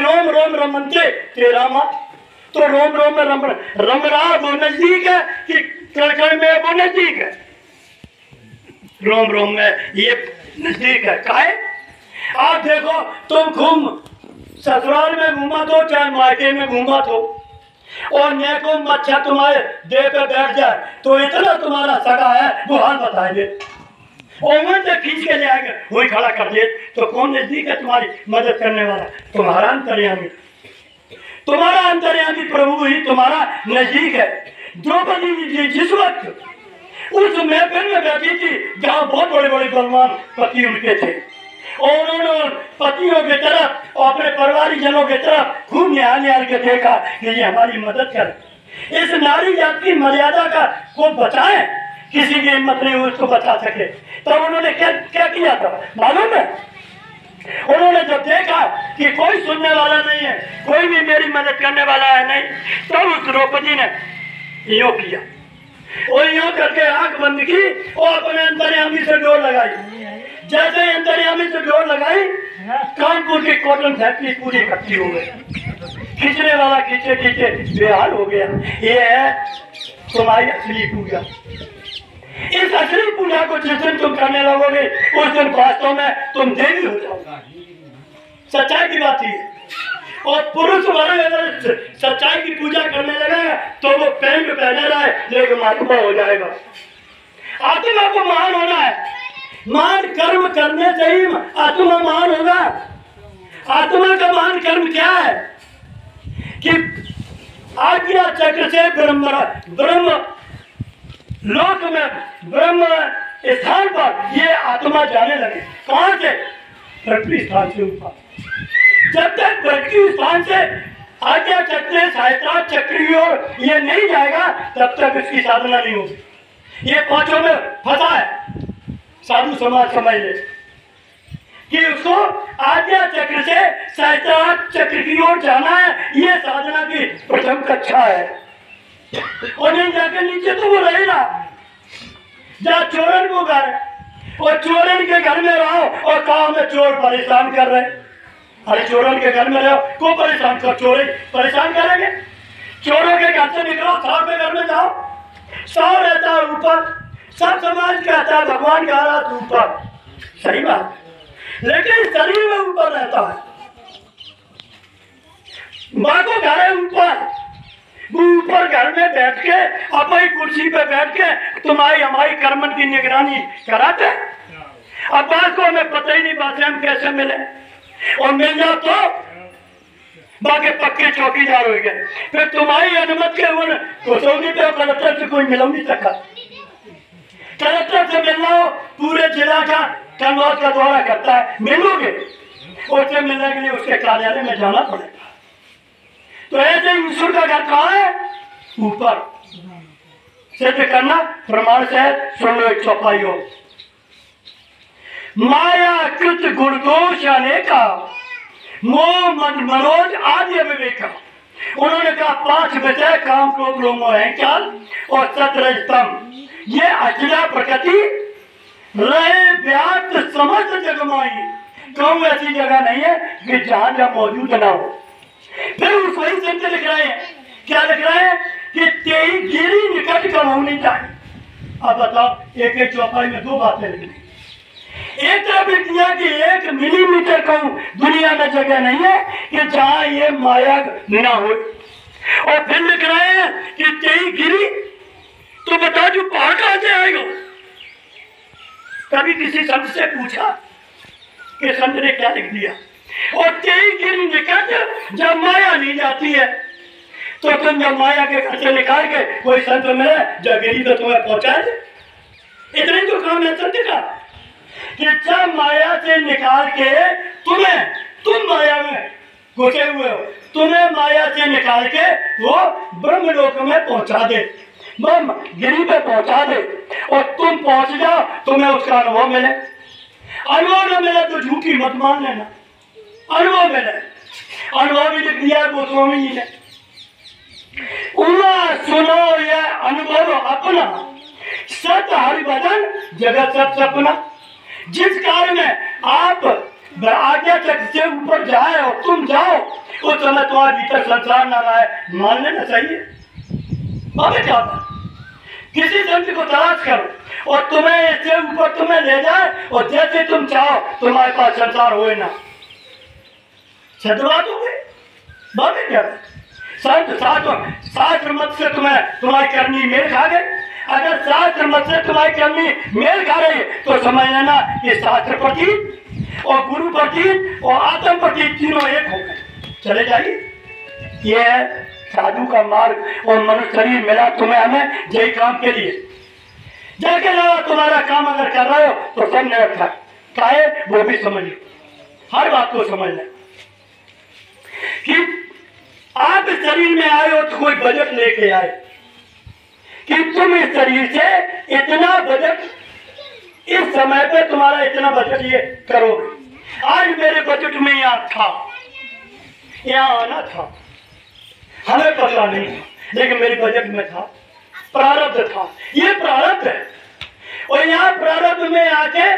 रोम रोम रमनते तेरा माँ, तो रोम रोम में रम रहा वो नजदीक है कि कण कण में वो नजदीक है? रोम रोम में ये नजदीक है। काहे? आप देखो, तुम घूम ससुराल में घूमा तो चाहे मायके में घूमा तो, और neko मच्छा तुम्हारे देह पे बैठ जाए तो इतना तुम्हारा सगा है वो हाल बताएंगे, और से खींच के ले आएंगे, वही खड़ा कर दे, तो कौन नजदीक है तुम्हारी मदद करने वाला? तुम्हारा अंतर्यामी, तुम्हारा अंतर्यामी प्रभु ही तुम्हारा नजदीक है। द्रौपदी जी जिस वक्त उस महफिल में बैठी थी जहाँ बहुत बड़े बड़े बलवान पति उनके थे, और उन्होंने पतियों की तरफ और अपने परिवारी जनों की तरफ खूब निहाल के देखा कि ये हमारी मदद करे, इस नारी जात की मर्यादा का को बचाए, किसी की हिम्मत नहीं उसको बचा सके। तब उन्होंने क्या किया था मालूम है? उन्होंने जब देखा कि कोई सुनने वाला नहीं है, कोई भी मेरी मदद करने वाला है नहीं, तब उस द्रौपदी ने यो किया, और यो करके आंख बंद की और अपने अंतर्यामी से डोर लगाई। जैसे अंतर्यामी से डोर लगाई, कानपुर की कॉटन फैक्ट्री पूरी इकट्ठी हो गई, खींचने वाला खींचे खींचे बेहाल हो गया। ये है तुम्हारी असली पूजा। इस असली पूजा को जिस दिन तुम करने लगोगे उस दिन वास्तव में तुम देवी हो जाओगे। सच्चाई की बात है। और पुरुष वर्ग अगर सच्चाई की पूजा करने लगेगा तो वो पैंट पहने रहे लेकिन आत्मा हो जाएगा। आत्मा को महान होना है, महान कर्म करने से ही आत्मा महान होगा। आत्मा का महान कर्म क्या है कि आज्ञा चक्र से ब्रह्म लोक में ब्रह्म स्थान पर ये आत्मा जाने लगे। कहां से? पृथ्वी स्थान से ऊपर। जब तक पृथ्वी स्थान से आज्ञा चक्र सहस्त्रार चक्र की ओर ये नहीं जाएगा तब तक इसकी साधना नहीं होगी। ये पांचों में फंसा है। साधु समाज समझ ले कि उसको आज्ञा चक्र से सहस्त्रार चक्र की ओर जाना है, ये साधना की प्रथम कक्षा है। और नहीं जाकर नीचे तो वो रहेगा जहाँ चोरन को घर, और चोरन के घर में रहो और कहा हमें चोर परेशान कर रहे। अरे चोरन के घर में रहो को परेशान कर, चोरी परेशान करेंगे? चोरों के घर से निकलो, साहब के घर में जाओ, साहब रहता है ऊपर, सब समाज कहता है भगवान कह रहा है ऊपर, सही बात, लेकिन शरीर में ऊपर रहता है। माँ को घर है ऊपर, वो ऊपर घर में बैठ के अपनी कुर्सी पे बैठ के तुम्हारी हमारी कर्मन की निगरानी कराते। अब बात को हमें पता ही नहीं बात हम कैसे मिले, और मिल जाओ तो बाकी पक्के चौकीदार हो गए। फिर तुम्हारी अनुमति के उन कसौटी पे कलेक्टर से कोई मिल नहीं सकता। कलेक्टर से मिलना हो पूरे जिला का कन्वर्ट का दौरा करता है, मिलोगे उससे मिलने के लिए उसके कार्यालय में जाना पड़ेगा। तो ऐसे ईश्वर का घर कहाँ है? ऊपर। सिद्ध करना प्रमाण से सुन लो। एक चौपाई हो, माया कृत गुणदोष अनेका मोह मन मनोज आदि विवेका। उन्होंने कहा 5 विषय काम क्रोध लोभ मोह अहंकार और सतरजतम, ये अचला प्रकृति रहे व्याप्त समस्त जगमाई। कहूँ ऐसी जगह नहीं है कि जहां जहां मौजूद ना हो। फिर उस वही संत लिख रहे हैं, क्या लिख रहे हैं कि तेरी गिरी निकट कम होनी चाहिए। अब बताओ एक एक चौपाई में 2 बातें लिखी। एक तरफ लिख दिया कि 1 मिलीमीटर कहूं दुनिया में जगह नहीं है कि जहां ये माया ना हो, और फिर लिख रहे हैं कि तेरी गिरी, तो बता जो पहाड़ कहां से आएगा? कभी किसी संत से पूछा कि संत ने क्या लिख दिया? और तेरी गिरी निकट जब माया नहीं जाती है तो तुम जब माया के घर से निकाल के कोई संत मिले जब गिरी तो तुम्हें पहुंचा दे। इतने तो काम है संत का कि जब माया से निकाल के तुम माया में घुसे हुए हो, तुम्हें माया से निकाल के वो ब्रह्मलोक में पहुंचा दे, ब्रह्म गिरी पे पहुंचा दे, और तुम पहुंच जाओ, तुम्हें उसका अनुभव मिले। अनुभव न मिले तो झूठी मत मान लेना, अनुभव मिले। अनुभव भी लिख दिया गोस्वामी जी ने, उमा सुनो यह अनुभव अपना, सत हरि भजन जगत सब सपना। जिस कार्य में आप आज्ञा चक्र से ऊपर जाए और तुम जाओ, उस समय तुम्हारे भीतर संसार ना आए, मान लेना चाहिए। हमें क्या था? किसी संत को तलाश करो और तुम्हें इससे ऊपर तुम्हें ले जाए और जैसे तुम चाहो तुम्हारे पास संसार होए ना। सदबात हो गई बात है क्या? संत शास्त्र मत से तुम्हारी करनी मेल खा गई। अगर शास्त्र मत से तुम्हारी करनी मेल खा रही है तो समझ लेना ये शास्त्र प्रतीत और गुरु प्रतीत और आत्म प्रतीत तीनों एक हो गए। चले जाइए। ये है साधु का मार्ग और मनुष्य शरीर मिला तुम्हें हमें यही काम के लिए। जाके अलावा तुम्हारा काम अगर कर रहे हो तो सब निरर्थक काहे वो भी समझ लो। हर बात को समझ लें कि आप इस शरीर में आए हो तो कोई बजट लेके आए कि तुम इस शरीर से इतना बजट इस समय पे तुम्हारा इतना बजट ये करोगे। आज मेरे बजट में यहाँ था, यहाँ आना था, हमें पता नहीं था, लेकिन मेरे बजट में था, प्रारब्ध था। ये प्रारब्ध है और यहाँ प्रारब्ध में आके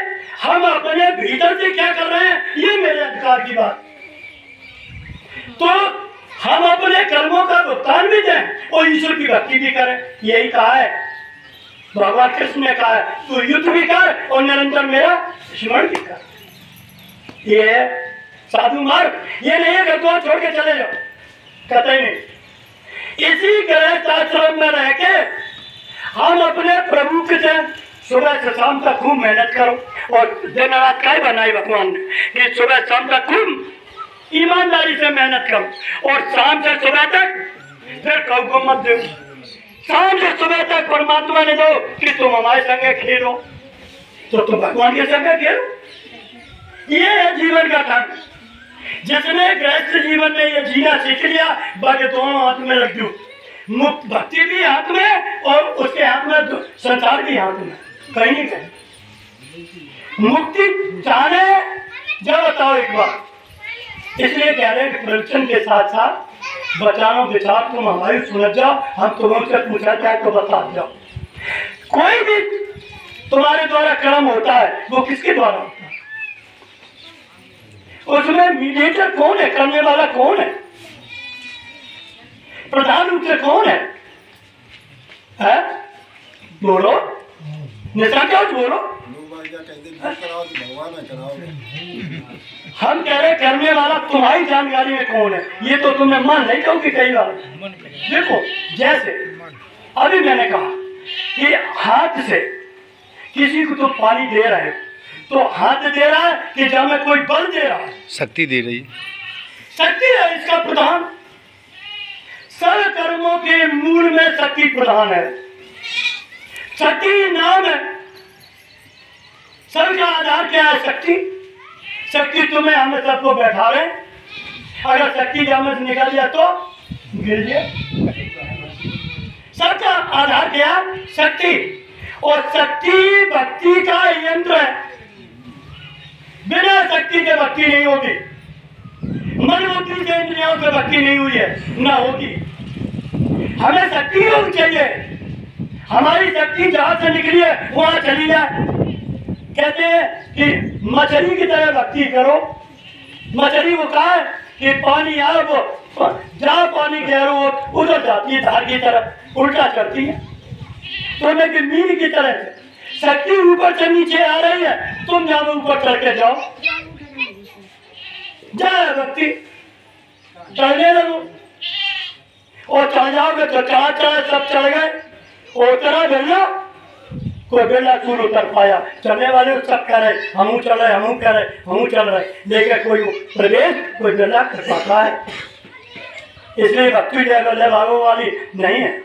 हम अपने भीतर से क्या कर रहे हैं ये मेरे अधिकार की बात। तो हम अपने कर्मों का भुगतान भी दें और ईश्वर की भक्ति भी करें। यही कहा है भगवान कृष्ण ने कहा है तू युद्ध भी कर और निरंतर मेरा स्मरण भी कर। ये है साधु मार्ग। ये नहीं है कि तुम छोड़ के चले जाओ, कहते ही नहीं। इसी गृहस्थ आश्रम में रह के हम अपने प्रभु के से सुबह से शाम तक खूब मेहनत करो और दिन रात का ही बनाई भगवान ने कि सुबह शाम तक खूब ईमानदारी से मेहनत करो और शाम से सुबह तक फिर कऊ को मत दो। शाम से सुबह तक परमात्मा ने दो कि तुम हमारे संगे खेलो तो तुम भगवान के संगे खेलो। ये है जीवन का ढंग। जिसने गृहस्थ जीवन में ये जीना सीख लिया बाकी दोनों हाथ में रख दो। मुक्त भक्ति भी हाथ में और उसके हाथ में संसार भी हाथ में, कहीं नहीं कहीं। मुक्ति चाहने जब बताओ एक बार। इसलिए कह रहे हैं प्रवचन के साथ साथ बचानो विचार तुम हमारी सुन जाओ, हम तुमसे पूछा जाए तो बता जाओ। कोई भी तुम्हारे द्वारा कर्म होता है वो किसके द्वारा होता है? उसमें मीडिएटर कौन है? करने वाला कौन है? प्रधान रूप से कौन है? बोलो निसंकोच बोलो। हम कह रहे करने वाला तुम्हारी जानकारी में कौन है ये तो तुमने मान नहीं कहोगे कई बार। देखो जैसे अभी मैंने कहा कि हाथ से किसी को तुम पानी दे रहे हो तो हाथ दे रहा है कि जब में कोई बल दे रहा है? शक्ति दे रही, शक्ति है इसका प्रधान। सर्व कर्मों के मूल में शक्ति प्रधान है। शक्ति नाम है। सर्व का आधार क्या है? शक्ति। शक्ति तुम्हें हमें सबको बैठा रहे। अगर शक्ति जब से निकल जाए तो गिर जाए। सबका आधार क्या? शक्ति। और शक्ति भक्ति का यंत्र है। बिना शक्ति के भक्ति नहीं होगी। मन बुद्धि से इंद्रियों से भक्ति नहीं हुई है, ना होगी। हमें शक्ति होनी चाहिए। हमारी शक्ति जहां से निकली है वहां चली जाए। कहते हैं कि मछली की तरह भक्ति करो। मछली वो कहा है कि पानी आए वो जहाँ पानी गहरा हो उधर जाती है, धार की तरफ उल्टा करती है। तो लेकिन मीन की तरह शक्ति ऊपर से नीचे आ रही है, तुम जाओ ऊपर चढ़ के जाओ। जाए भक्ति चढ़ने लगो और चढ़ जाओगे तो चढ़ा सब चढ़ गए। उतरा बिरला कोई बिरला सूर उतर पाया। चलने वाले सब कह रहे हमू चल रहे, हमू कह रहे, हमू चल रहे, लेकिन कोई प्रवेश कोई बिरला कर पाता है। इसलिए भक्ति जय भागो वाली नहीं है।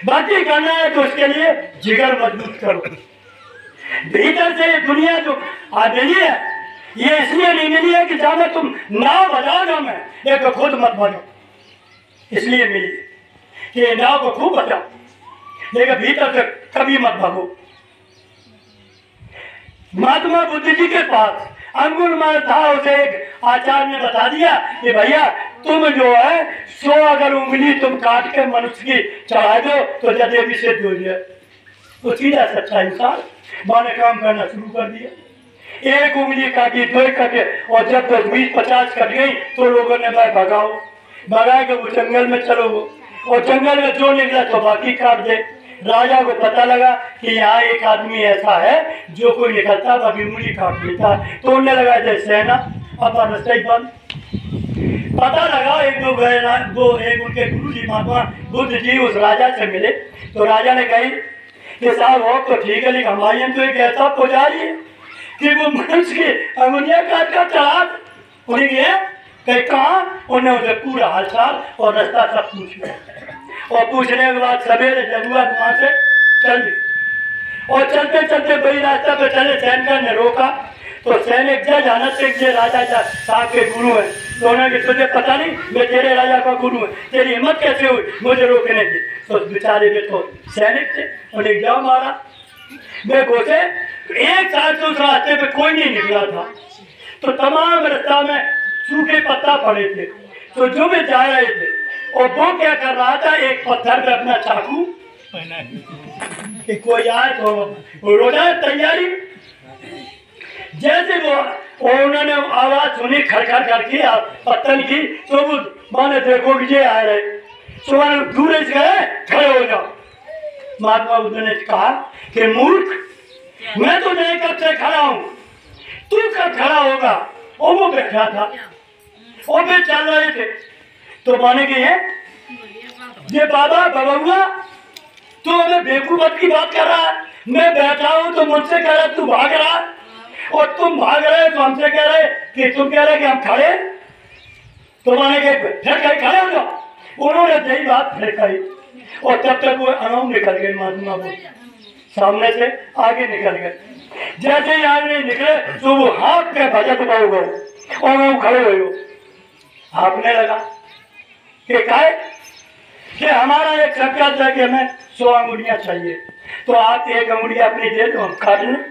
भक्ति करना है तो उसके लिए जिगर मजबूत करो। भीतर से दुनिया जो मिली है ये इसलिए नहीं मिली है कि ज्यादा तुम नाव बजाओ ना में एक तो खुद मत बजाओ, इसलिए मिली कि नाव को खूब बजाओ लेकिन भीतर से कभी मत भागो। महात्मा बुद्ध जी के पास अंगुल मार था। उसे एक आचार्य ने बता दिया कि भैया तुम जो है 100 अगर उंगली तुम काट के मनुष्य की चढ़ा दो तो जदे भी सिद्ध हो जाए। तो सीधा सच्चा इंसान माने काम करना शुरू कर दिया। एक उंगली काटी, दो कटे, और जब 10, 20, 50 कट गई तो लोगों ने भाई भगाओ, भगा के वो जंगल में चलो, और जंगल में जो निकला तो बाकी काट दे। राजा को पता लगा कि यहाँ एक आदमी ऐसा है जो कोई निकलता बाकी उंगली काट देता, तो उन्हें लगा जैसे सेना अपना रास्ता ही बंद। पता लगा एक दो गए, वो एक उनके गुरु जी महात्मा बुद्ध जी उस राजा से मिले, तो राजा ने कही कि साहब हो तो ठीक है, लेकिन हमारे यहाँ तो एक ऐसा पुजारी है कि वो मनुष्य की अंगुलियां काट कर चढ़ा, उन्हें कहीं कहा, उन्हें उसे पूरा हालचाल और रास्ता सब पूछ लिया, और पूछने के बाद सवेरे जरूरत वहां से चल दी, और चलते चलते वही रास्ता पे चले। सैनिक ने रोका तो सैनिक जज आनंद सिंह जी राजा साहब के गुरु है, तो उन्होंने तुझे पता नहीं मैं तेरे राजा का गुरु है, तेरी हिम्मत कैसे हुई मुझे रोकने की? तो बेचारे में तो सैनिक थे, उन्हें जाओ मारा। वे घोषे एक साल से उस रास्ते पे कोई नहीं निकला था, तो तमाम रास्ता में सूखे पत्ता पड़े थे, तो जो भी जा रहे थे, और वो क्या कर रहा था, एक पत्थर पे अपना चाकू कि कोई आए तो वो रोजा तैयारी। जैसे वो उन्होंने आवाज सुनी खड़खड़ करके पत्थर की, तो वो माने देखो कि ये आ रहे, सुबह दूर से गए, खड़े हो जाओ। महात्मा बुद्ध ने कहा कि मूर्ख, मैं तो नहीं कब से खड़ा हूं, तू कब खड़ा होगा? और वो बैठा था और वे चल रहे थे, तो माने कि ये बाबा बबुआ तू हमें बेवकूफ की बात कर रहा है, मैं बैठा हूं तो मुझसे कह रहा तू भाग रहा, और तुम भाग रहे तो हमसे कह रहे कि तुम कह रहे कि हम खड़े, तो माने कि फिर कहीं खड़े हो जाओ। उन्होंने यही बात फिर कही, और तब तक वो अनाउंस निकल गए, महात्मा वो सामने से आगे निकल गए। जैसे ही आगे निकले तो वो हाथ पे भजत हो गए, और वो खड़े हुए, आपने लगा कि काय कि हमारा एक संकल्प है कि हमें 100 अंगुलियां चाहिए, तो आप एक अंगुली अपनी दे दो, हम काट लें।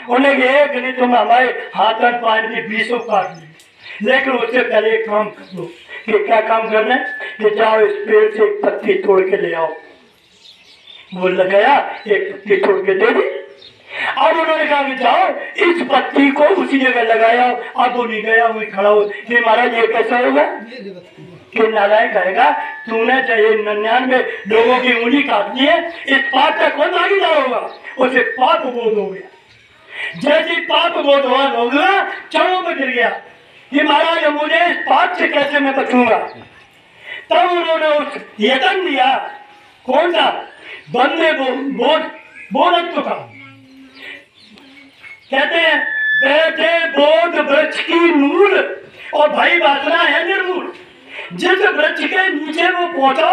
उन्हें एक नहीं, तुम हमारे हाथ में पानी की 20 काट ली, लेकिन उससे पहले एक काम कर दो। कि क्या काम करना है? कि जाओ इस पेड़ से एक पत्ती तोड़ के ले आओ। वो लगाया, एक पत्ती तोड़ के दे दी। अब उन्होंने कहा कि जाओ इस पत्ती को उसी जगह लगाया। अब वो नहीं गया, वही खड़ा हो कि महाराज ये कैसा होगा? कि नारायण कहेगा तूने चाहिए 99 लोगों की उंगली काट दी है, इस पाप का कौन भागीदार होगा? उसे पाप बोध हो गया। जैसे पाप बोध हो गया, चढ़ों में गिर गया कि महाराज मुझे इस पाप से कैसे मैं बचूंगा? तब उन्होंने उस यतन दिया, कौन सा? बंदे बोधत्व का। कहते हैं बैठे बोध वृक्ष की मूल, और भाई वासना है निर्मूल। जिस वृक्ष के नीचे वो पहुंचो